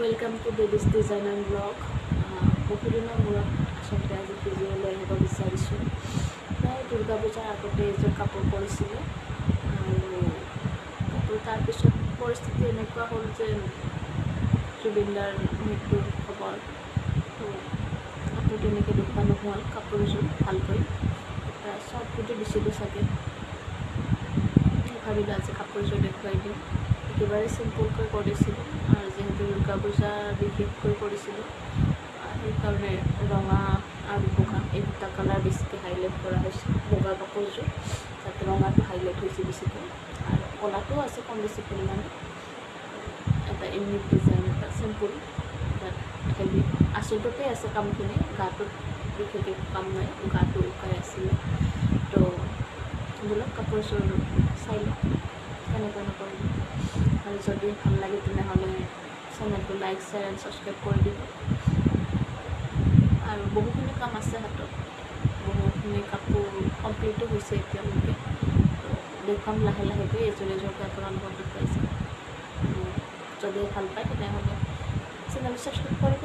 Welcome to babies design and blog. বহুদিনৰ মূৰত আচলতে আজি ভিডিঅ' লৈ আহিব বিচাৰিছোঁ। প্ৰায় দুৰ্গা পূজাৰ আগতে এযোৰ কাপোৰ কৰিছিলোঁ আৰু কাপোৰ তাৰপিছত পৰিস্থিতি এনেকুৱা হ'ল যে জুবিনদাৰ মৃত্যুৰ খবৰ, তো কাপোৰ তেনেকৈ দেখুওৱা নহ'ল। কাপোৰযোৰ ভালকৈ এটা শ্বৰ্ট ভিডিঅ' দিছিলোঁ চাগে, ভাবিলোঁ আজি কাপোৰযোৰ দেখুৱাই দিওঁ। একেবাৰে চিম্পুলকৈ কৰিছিলোঁ আৰু যিহেতু দুৰ্গা পূজা বিশেষকৈ কৰিছিলোঁ সেইকাৰণে ৰঙা আৰু বগা এই দুটা কালাৰ বেছিকৈ হাইলাইট কৰা হৈছে। বগা কাপোৰযোৰ তাতে ৰঙাটো হাইলাইট হৈছে বেছিকৈ আৰু কলাটোও আছে কম বেছি পৰিমাণে। এটা ইউনিক ডিজাইন, এটা চিম্পুল, এটা হেভি। আচলতে আছে কামখিনি, গাটোত বিশেষ একো কাম নাই, গাটো উকাই আছিলে। তো ব'লক কাপোৰযোৰ চাই লওঁ কেনেকৈ নকৰিম। আৰু যদি ভাল লাগে তেনেহ'লে চেনেলটো লাইক, শ্বেয়াৰ এণ্ড ছাবস্ক্ৰাইব কৰি দিব। আৰু বহুখিনি কাম আছে হাতত, বহুখিনি কাপোৰ কমপ্লিটো হৈছে এতিয়ালৈকে। তো দেখুৱাম লাহে লাহেকৈ এযোৰ এযোৰকৈ আপোনালোকক দেখুৱাইছে। যদি ভাল পায় তেনেহ'লে চেনেলটো ছাবস্ক্ৰাইব কৰিব।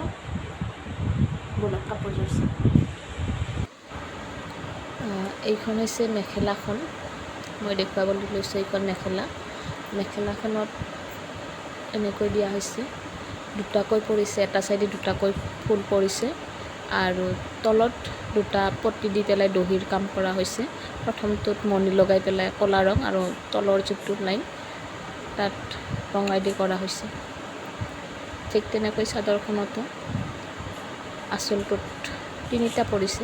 ব'লক কাপোৰযোৰ চাওঁ। এইখন হৈছে মেখেলাখন, মই দেখুৱাবলৈ লৈছোঁ। এইখন মেখেলাখনত এনেকৈ দিয়া হৈছে, দুটাকৈ পৰিছে, এটা চাইডে দুটাকৈ ফুল পৰিছে আৰু তলত দুটা পটি দি পেলাই দহিৰ কাম কৰা হৈছে। প্ৰথমটোত মণি লগাই পেলাই ক'লা ৰং আৰু তলৰ যিটো লাইন তাত ৰঙাইদি কৰা হৈছে। ঠিক তেনেকৈ চাদৰখনতো আঁচলটোত তিনিটা পৰিছে,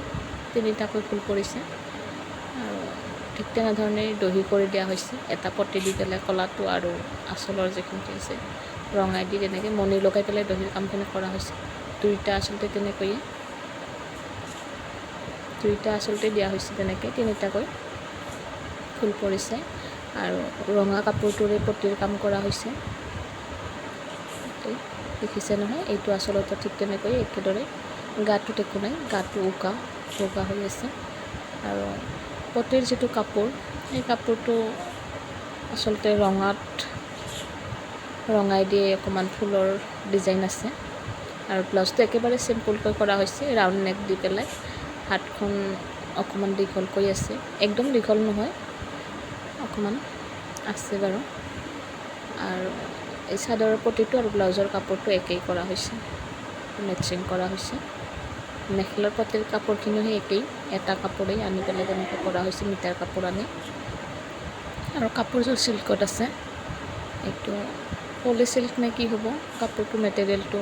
তিনিটাকৈ ফুল পৰিছে আৰু ঠিক তেনেধৰণে দহি কৰি দিয়া হৈছে। এটা পটি দি পেলাই ক'লাটো আৰু আঁচলৰ যিখিনি আছে ৰঙাই দি তেনেকৈ মণি লগাই পেলাই দহিৰ কামখিনি কৰা হৈছে। দুইটা আচলতে তেনেকৈয়ে দিয়া হৈছে, তেনেকৈ তিনিটাকৈ ফুল পৰিছে আৰু ৰঙা কাপোৰটোৰে পটিৰ কাম কৰা হৈছে। দেখিছে নহয়, এইটো আচলতে ঠিক তেনেকৈ একেদৰে। গাটোত একো নাই, গাটো বগা হৈ আছে আৰু পটিৰ যিটো কাপোৰ, সেই কাপোৰটো আচলতে ৰঙাই দিয়ে অকণমান ফুলৰ ডিজাইন আছে আৰু ব্লাউজটো একেবাৰে চিম্পুলকৈ কৰা হৈছে, ৰাউণ্ড নেক দি পেলাই। হাতখন অকণমান দীঘলকৈ আছে, একদম দীঘল নহয়, অকণমান আছে বাৰু। আৰু এই চাদৰৰ পটিটো আৰু ব্লাউজৰ কাপোৰটো একেই কৰা হৈছে, মেচিং কৰা হৈছে। মেখেলাৰ পটিৰ কাপোৰখিনিও সেই একেই, এটা কাপোৰেই আনি পেলাই তেনেকৈ কৰা হৈছে, মিটাৰ কাপোৰ আনি। আৰু কাপোৰযোৰ চিল্কত আছে, এইটো পলি চিল্ক নে কি হ'ব, কাপোৰটো মেটেৰিয়েলটো